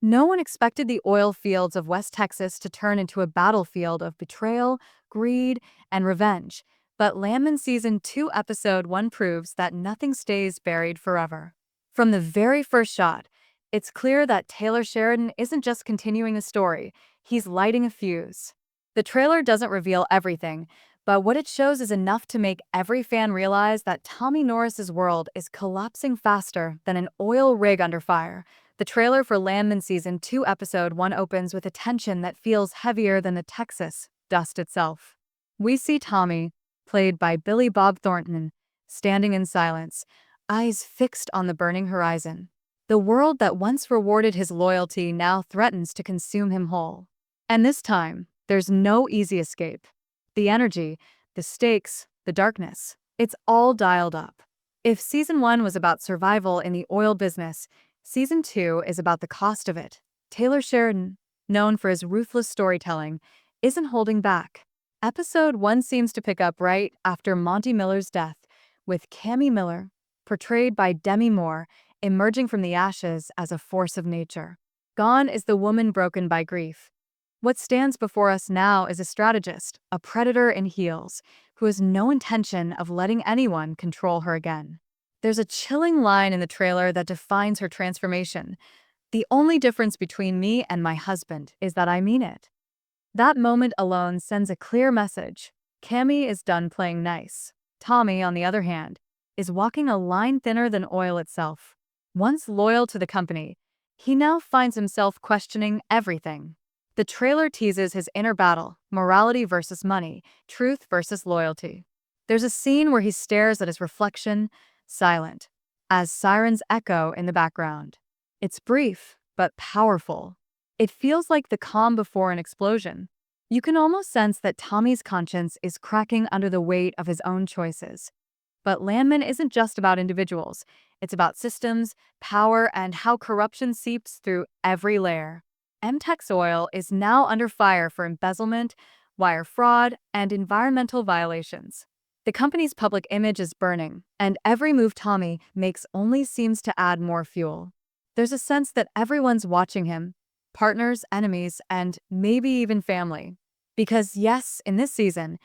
No one expected the oil fields of West Texas to turn into a battlefield of betrayal, greed, and revenge. But Landman Season 2 Episode 1 proves that nothing stays buried forever. From the very first shot, it's clear that Taylor Sheridan isn't just continuing a story, he's lighting a fuse. The trailer doesn't reveal everything, but what it shows is enough to make every fan realize that Tommy Norris's world is collapsing faster than an oil rig under fire. The trailer for Landman Season 2 Episode 1 opens with a tension that feels heavier than the Texas dust itself. We see Tommy, played by Billy Bob Thornton, standing in silence, eyes fixed on the burning horizon. The world that once rewarded his loyalty now threatens to consume him whole. And this time, there's no easy escape. The energy, the stakes, the darkness, it's all dialed up. If Season 1 was about survival in the oil business, Season 2 is about the cost of it. Taylor Sheridan, known for his ruthless storytelling, isn't holding back. Episode 1 seems to pick up right after Monty Miller's death, with Cammy Miller, portrayed by Demi Moore, emerging from the ashes as a force of nature. Gone is the woman broken by grief. What stands before us now is a strategist, a predator in heels, who has no intention of letting anyone control her again. There's a chilling line in the trailer that defines her transformation. "The only difference between me and my husband is that I mean it." That moment alone sends a clear message. Cammy is done playing nice. Tommy, on the other hand, is walking a line thinner than oil itself. Once loyal to the company, he now finds himself questioning everything. The trailer teases his inner battle, morality versus money, truth versus loyalty. There's a scene where he stares at his reflection, silent, as sirens echo in the background. It's brief, but powerful. It feels like the calm before an explosion. You can almost sense that Tommy's conscience is cracking under the weight of his own choices. But Landman isn't just about individuals. It's about systems, power, and how corruption seeps through every layer. MTEX Oil is now under fire for embezzlement, wire fraud, and environmental violations. The company's public image is burning, and every move Tommy makes only seems to add more fuel. There's a sense that everyone's watching him, partners, enemies, and maybe even family. Because yes, in this season,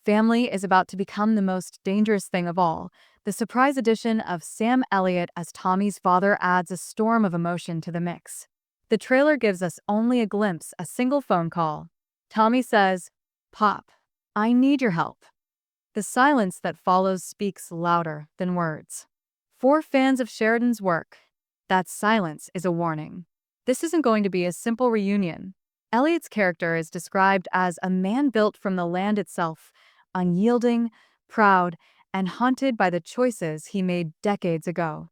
family is about to become the most dangerous thing of all. The surprise addition of Sam Elliott as Tommy's father adds a storm of emotion to the mix. The trailer gives us only a glimpse, a single phone call. Tommy says, "Pop, I need your help." The silence that follows speaks louder than words. For fans of Sheridan's work, that silence is a warning. This isn't going to be a simple reunion. Elliott's character is described as a man built from the land itself, unyielding, proud, and haunted by the choices he made decades ago.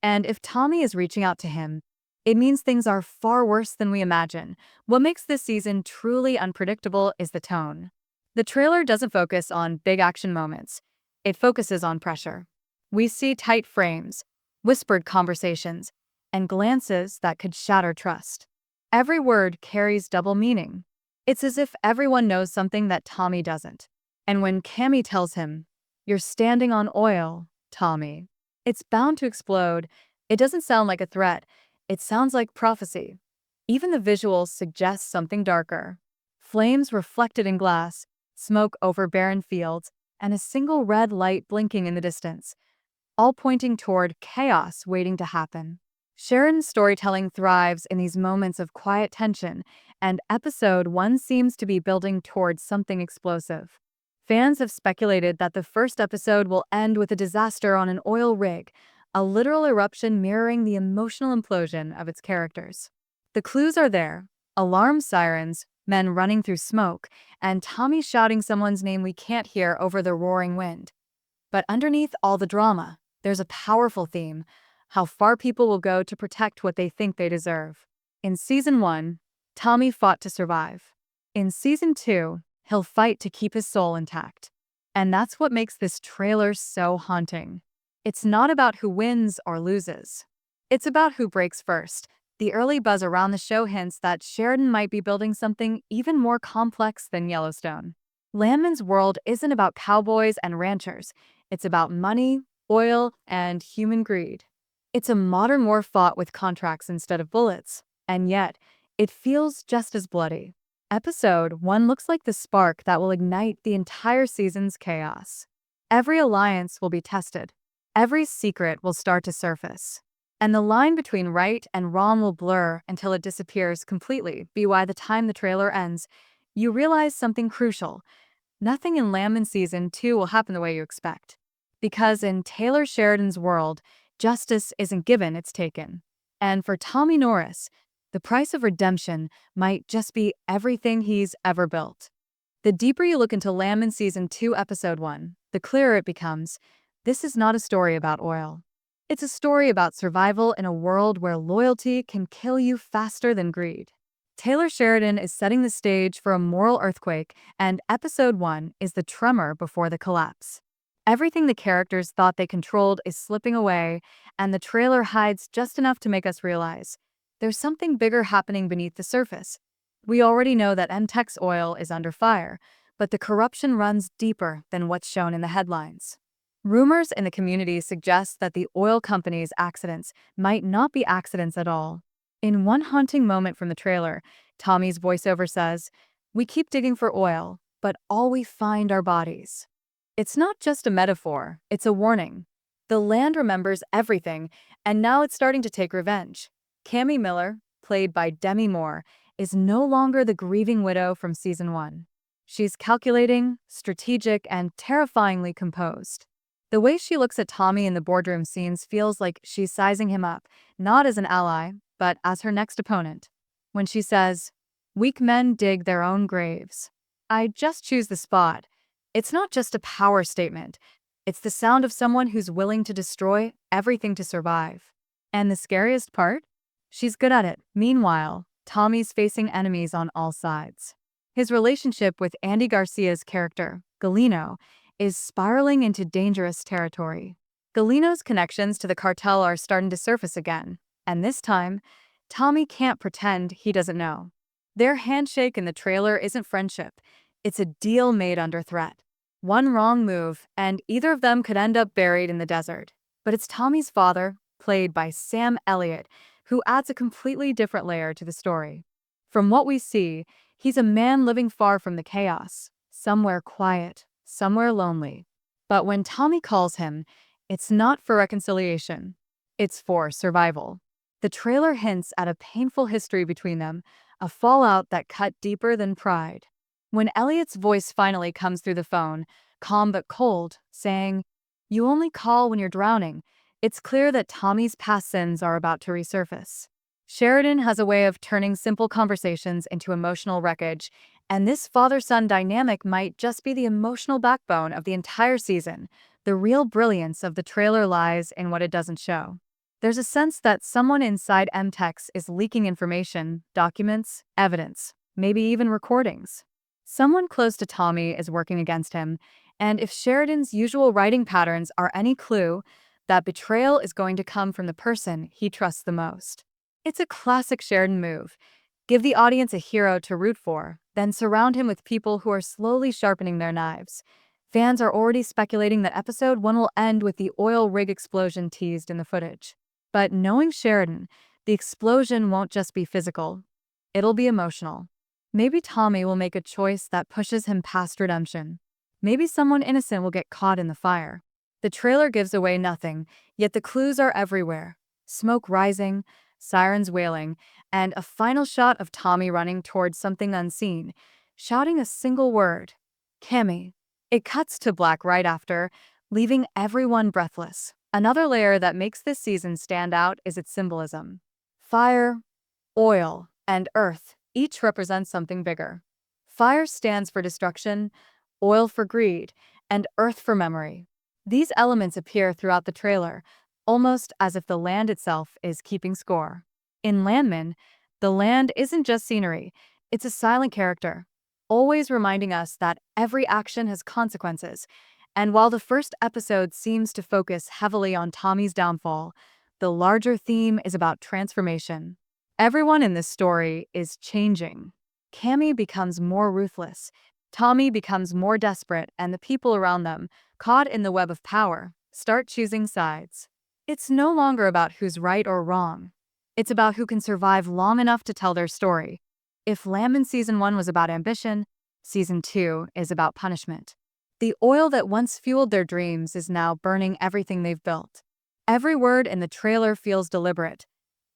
And if Tommy is reaching out to him, it means things are far worse than we imagine. What makes this season truly unpredictable is the tone. The trailer doesn't focus on big action moments. It focuses on pressure. We see tight frames, whispered conversations, and glances that could shatter trust. Every word carries double meaning. It's as if everyone knows something that Tommy doesn't. And when Cammy tells him, "You're standing on oil, Tommy," it's bound to explode. It doesn't sound like a threat. It sounds like prophecy. Even the visuals suggest something darker. Flames reflected in glass, smoke over barren fields, and a single red light blinking in the distance, all pointing toward chaos waiting to happen. Sheridan's storytelling thrives in these moments of quiet tension, and Episode 1 seems to be building towards something explosive. Fans have speculated that the first episode will end with a disaster on an oil rig, a literal eruption mirroring the emotional implosion of its characters. The clues are there: alarm sirens, men running through smoke, and Tommy shouting someone's name we can't hear over the roaring wind. But underneath all the drama, there's a powerful theme: how far people will go to protect what they think they deserve. In Season 1, Tommy fought to survive. In Season 2, he'll fight to keep his soul intact. And that's what makes this trailer so haunting. It's not about who wins or loses. It's about who breaks first. The early buzz around the show hints that Sheridan might be building something even more complex than Yellowstone. Landman's world isn't about cowboys and ranchers. It's about money, oil, and human greed. It's a modern war fought with contracts instead of bullets. and yet, it feels just as bloody. Episode 1 looks like the spark that will ignite the entire season's chaos. Every alliance will be tested. Every secret will start to surface. And the line between right and wrong will blur until it disappears completely. By the time the trailer ends, you realize something crucial. Nothing in Landman Season 2 will happen the way you expect. Because in Taylor Sheridan's world, justice isn't given, it's taken. And for Tommy Norris, the price of redemption might just be everything he's ever built. The deeper you look into Landman Season 2, Episode 1, the clearer it becomes. This is not a story about oil. It's a story about survival in a world where loyalty can kill you faster than greed. Taylor Sheridan is setting the stage for a moral earthquake, and Episode 1 is the tremor before the collapse. Everything the characters thought they controlled is slipping away, and the trailer hides just enough to make us realize there's something bigger happening beneath the surface. We already know that MTech's oil is under fire, but the corruption runs deeper than what's shown in the headlines. Rumors in the community suggest that the oil company's accidents might not be accidents at all. In one haunting moment from the trailer, Tommy's voiceover says, "We keep digging for oil, but all we find are bodies." It's not just a metaphor, it's a warning. The land remembers everything, and now it's starting to take revenge. Cammy Miller, played by Demi Moore, is no longer the grieving widow from Season 1. She's calculating, strategic, and terrifyingly composed. The way she looks at Tommy in the boardroom scenes feels like she's sizing him up, not as an ally, but as her next opponent. When she says, "Weak men dig their own graves," I just choose the spot. It's not just a power statement. It's the sound of someone who's willing to destroy everything to survive. And the scariest part? She's good at it. Meanwhile, Tommy's facing enemies on all sides. His relationship with Andy Garcia's character, Galeno, is spiraling into dangerous territory. Galeno's connections to the cartel are starting to surface again, and this time, Tommy can't pretend he doesn't know. Their handshake in the trailer isn't friendship, it's a deal made under threat. One wrong move, and either of them could end up buried in the desert. But it's Tommy's father, played by Elliott, who adds a completely different layer to the story. From what we see, he's a man living far from the chaos, somewhere quiet, somewhere lonely. But when Tommy calls him, it's not for reconciliation, it's for survival. The trailer hints at a painful history between them, a fallout that cut deeper than pride. When Elliott's voice finally comes through the phone, calm but cold, saying, "You only call when you're drowning," it's clear that Tommy's past sins are about to resurface. Sheridan has a way of turning simple conversations into emotional wreckage, and this father-son dynamic might just be the emotional backbone of the entire season. The real brilliance of the trailer lies in what it doesn't show. There's a sense that someone inside MTech's is leaking information, documents, evidence, maybe even recordings. Someone close to Tommy is working against him, and if Sheridan's usual writing patterns are any clue, that betrayal is going to come from the person he trusts the most. It's a classic Sheridan move. Give the audience a hero to root for, then surround him with people who are slowly sharpening their knives. Fans are already speculating that Episode 1 will end with the oil rig explosion teased in the footage. But knowing Sheridan, the explosion won't just be physical. It'll be emotional. Maybe Tommy will make a choice that pushes him past redemption. Maybe someone innocent will get caught in the fire. The trailer gives away nothing, yet the clues are everywhere. Smoke rising, sirens wailing, and a final shot of Tommy running towards something unseen, shouting a single word, "Cammy." It cuts to black right after, leaving everyone breathless. Another layer that makes this season stand out is its symbolism. Fire, oil, and earth each represent something bigger. Fire stands for destruction, oil for greed, and earth for memory. These elements appear throughout the trailer, almost as if the land itself is keeping score. In Landman, the land isn't just scenery, it's a silent character, always reminding us that every action has consequences. And while the first episode seems to focus heavily on Tommy's downfall, the larger theme is about transformation. Everyone in this story is changing. Cammy becomes more ruthless, Tommy becomes more desperate, and the people around them, caught in the web of power, start choosing sides. It's no longer about who's right or wrong. It's about who can survive long enough to tell their story. If Landman Season 1 was about ambition, Season 2 is about punishment. The oil that once fueled their dreams is now burning everything they've built. Every word in the trailer feels deliberate,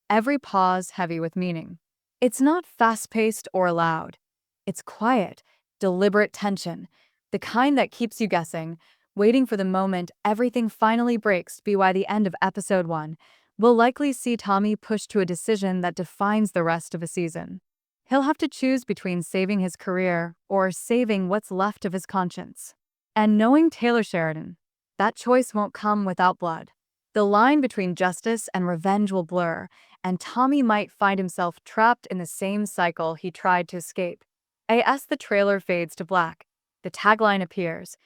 every pause heavy with meaning. It's not fast-paced or loud. It's quiet, deliberate tension, the kind that keeps you guessing, waiting for the moment everything finally breaks. By the end of episode 1, we'll likely see Tommy pushed to a decision that defines the rest of a season. He'll have to choose between saving his career or saving what's left of his conscience. And knowing Taylor Sheridan, that choice won't come without blood. The line between justice and revenge will blur, and Tommy might find himself trapped in the same cycle he tried to escape. As the trailer fades to black, the tagline appears: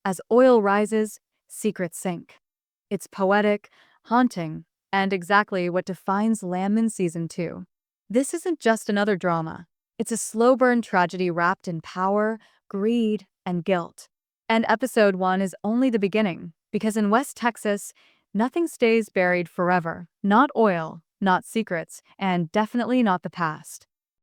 "As oil rises, secrets sink." It's poetic, haunting, and exactly what defines Landman Season 2. This isn't just another drama. It's a slow-burn tragedy wrapped in power, greed, and guilt. And episode 1 is only the beginning, because in West Texas, nothing stays buried forever. Not oil, not secrets, and definitely not the past.